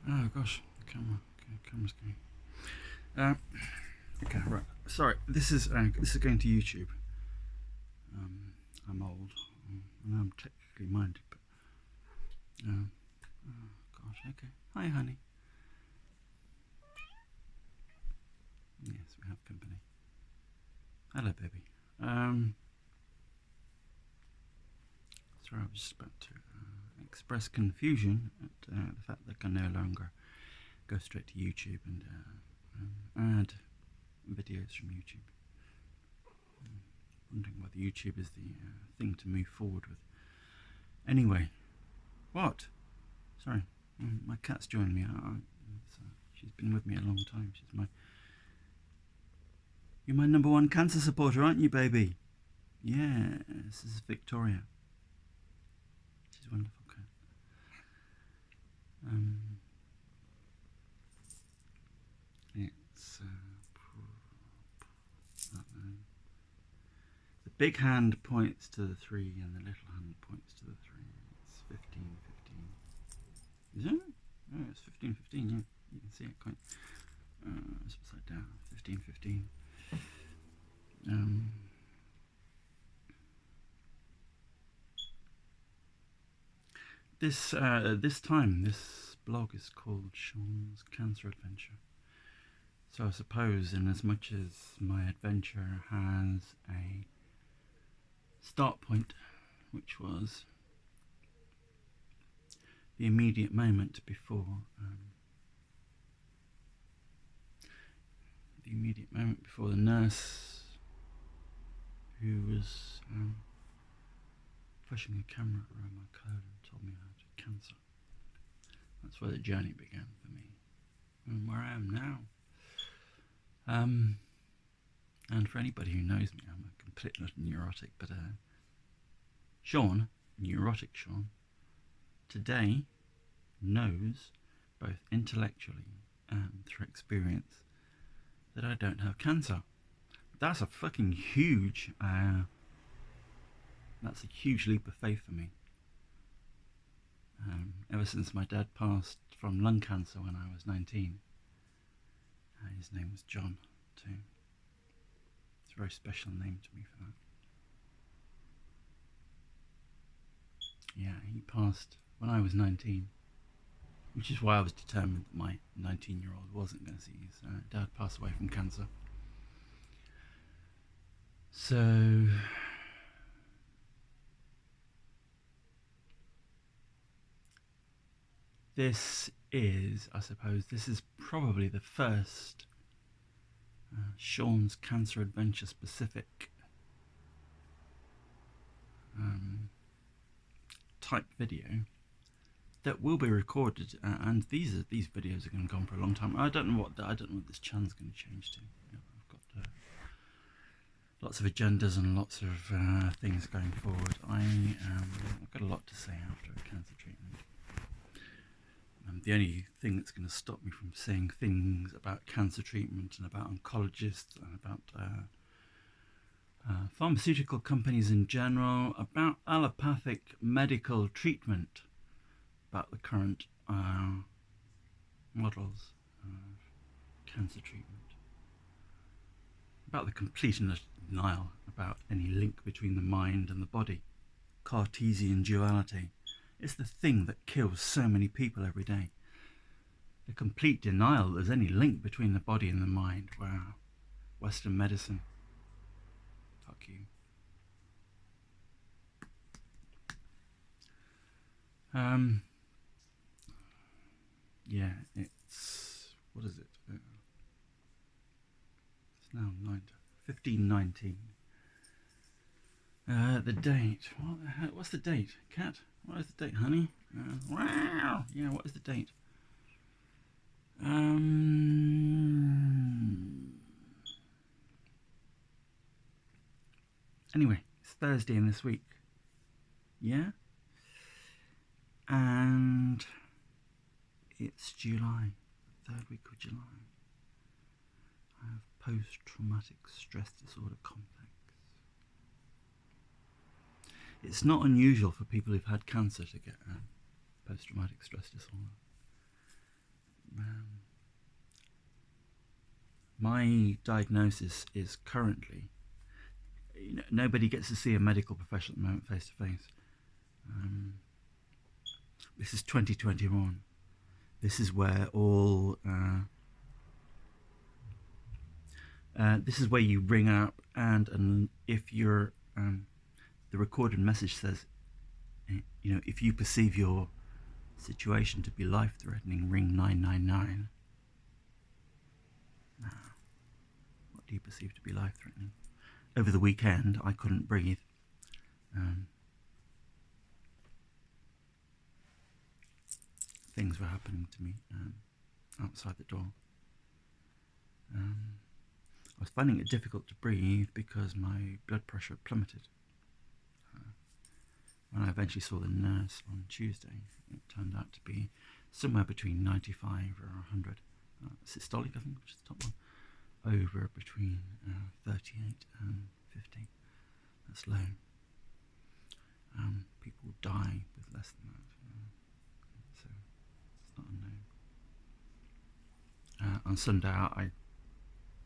Oh gosh, the camera's going. Okay, right. Sorry, this is going to YouTube. I'm old. I know I'm technically minded, but oh gosh. Okay. Hi, honey. Yes, we have company. Hello, baby. Sorry, I was just about to express confusion at the fact that I can no longer go straight to YouTube and add videos from YouTube. Wondering whether YouTube is the thing to move forward with. Anyway, what? Sorry, my cat's joined me. She's been with me a long time. You're my #1 cancer supporter, aren't you, baby? Yeah, this is Victoria. She's a wonderful cat. It's the big hand points to the 3 and the little hand points to the 3. It's 15:15. Is it? Oh, it's 15:15. Yeah, you can see it quite. It's upside down. 15:15. This blog is called Sean's Cancer Adventure. So I suppose, in as much as my adventure has a start point, which was the immediate moment before the nurse who was pushing a camera around my colon told me I had cancer. That's where the journey began for me, and where I am now. And for anybody who knows me, I'm a complete neurotic, but Sean, neurotic Sean, today knows, both intellectually and through experience, that I don't have cancer. That's a fucking huge, that's a huge leap of faith for me. Ever since my dad passed from lung cancer when I was 19, his name was John too. It's a very special name to me for that. Yeah, he passed when I was 19, which is why I was determined that my 19-year-old wasn't going to see his dad pass away from cancer. So this is probably the first Sean's Cancer Adventure specific type video that will be recorded, and these videos are going to go on for a long time. I don't know what this channel's going to change to. I've got lots of agendas and lots of things going forward. I've got a lot to say after a cancer treatment. The only thing that's going to stop me from saying things about cancer treatment and about oncologists and about pharmaceutical companies in general, about allopathic medical treatment, about the current models of cancer treatment, about the complete denial about any link between the mind and the body, Cartesian duality. It's the thing that kills so many people every day. The complete denial that there's any link between the body and the mind. Wow. Western medicine. Fuck you. Yeah, it's... What is it? It's now 15:19. The date. What the hell? What's the date? Cat? What is the date, honey? Wow. Yeah, what is the date? Anyway, it's Thursday in this week. Yeah? And it's July, the 3rd week of July. I have post-traumatic stress disorder complex. It's not unusual for people who've had cancer to get post-traumatic stress disorder. My diagnosis is currently, nobody gets to see a medical professional at the moment face to face. This is 2021. This is where all this is where you ring up, and if you're the recorded message says, if you perceive your situation to be life-threatening, ring 999. What do you perceive to be life-threatening? Over the weekend, I couldn't breathe. Things were happening to me outside the door. I was finding it difficult to breathe because my blood pressure plummeted. When I eventually saw the nurse on Tuesday, it turned out to be somewhere between 95 or 100. Systolic, I think, which is the top one, over between 38 and 50. That's low. People die with less than that, so it's not unknown. On Sunday,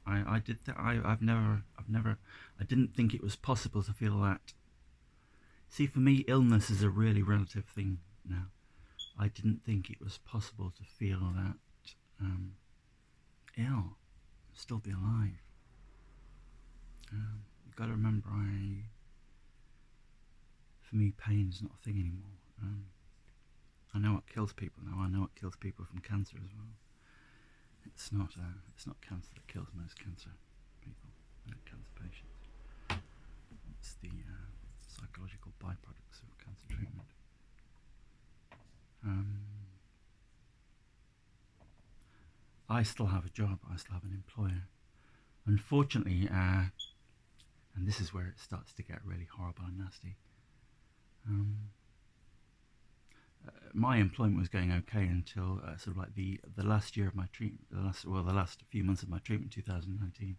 I did that. I didn't think it was possible to feel that. See, for me, illness is a really relative thing now. I didn't think it was possible to feel that ill, still be alive. You've got to remember, for me, pain is not a thing anymore. I know what kills people now. I know what kills people from cancer as well. It's not cancer that kills most cancer people, cancer patients. It's the psychological byproducts of cancer treatment. I still have a job. I still have an employer. Unfortunately, and this is where it starts to get really horrible and nasty. My employment was going okay until sort of like the last year of my treatment, the last few months of my treatment, 2019,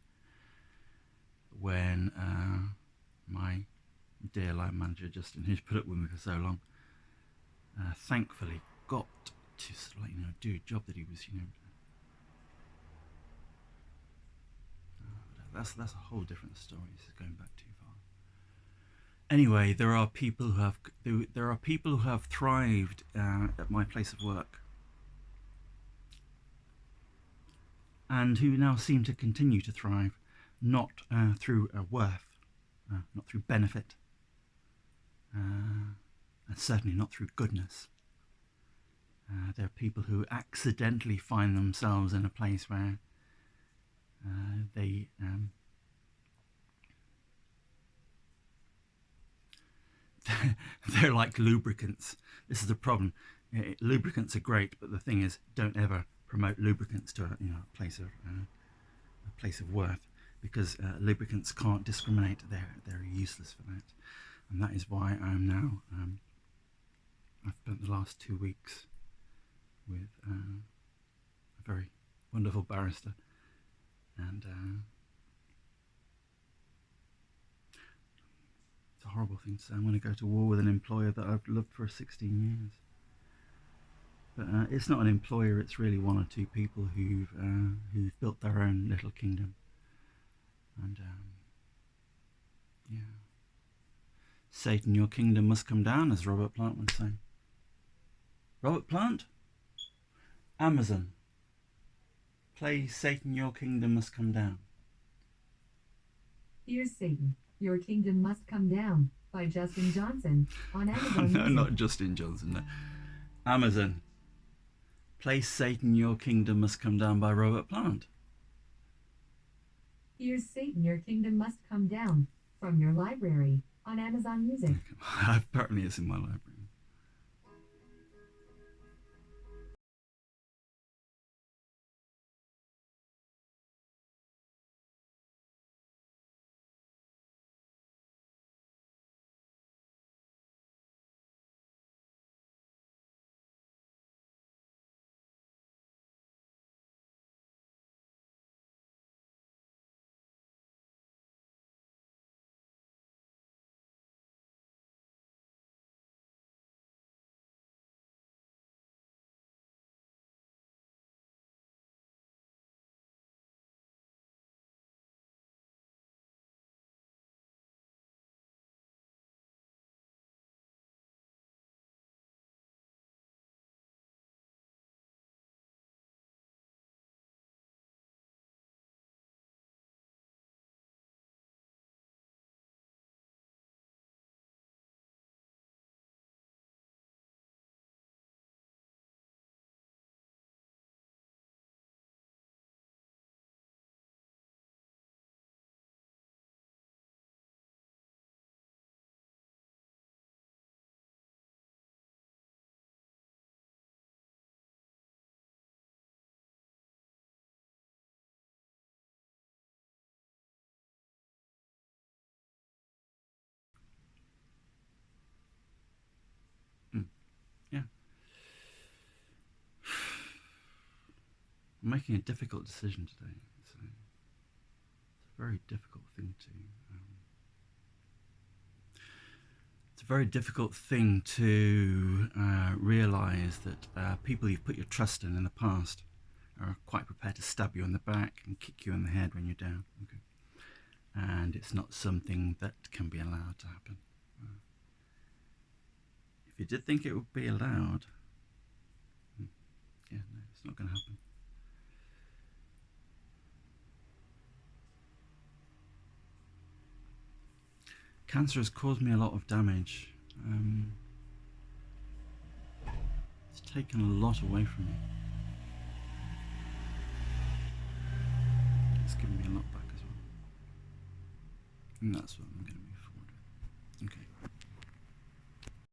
when my dear line manager Justin, who's put up with me for so long, thankfully got to sort of like, do a job that he was, that's a whole different story. This is going back too far. Anyway, there are people who have thrived at my place of work, and who now seem to continue to thrive, not through worth, not through benefit, and certainly not through goodness. There are people who accidentally find themselves in a place where they're like lubricants. This is the problem. Lubricants are great, but the thing is, don't ever promote lubricants to a place of worth, because lubricants can't discriminate. They're useless for that, and that is why I'm now. I've spent the last 2 weeks with a very wonderful barrister, and it's a horrible thing to say. I'm going to go to war with an employer that I've loved for 16 years. But it's not an employer, it's really one or two people who've built their own little kingdom. And yeah. Satan, your kingdom must come down, as Robert Plant would say. Robert Plant? Amazon. Play Satan, your kingdom must come down. Here's Satan, your kingdom must come down, by Justin Johnson, on Amazon No, Music. not Justin Johnson, no. Amazon. Play Satan, your kingdom must come down, by Robert Plant. Here's Satan, your kingdom must come down, from your library, on Amazon Music. Apparently it's in my library. I'm making a difficult decision today. It's a very difficult thing to. It's a very difficult thing to realise that people you've put your trust in the past are quite prepared to stab you in the back and kick you in the head when you're down. Okay. And it's not something that can be allowed to happen. If you did think it would be allowed, yeah, no, it's not going to happen. Cancer has caused me a lot of damage. It's taken a lot away from me. It's given me a lot back as well. And that's what I'm going to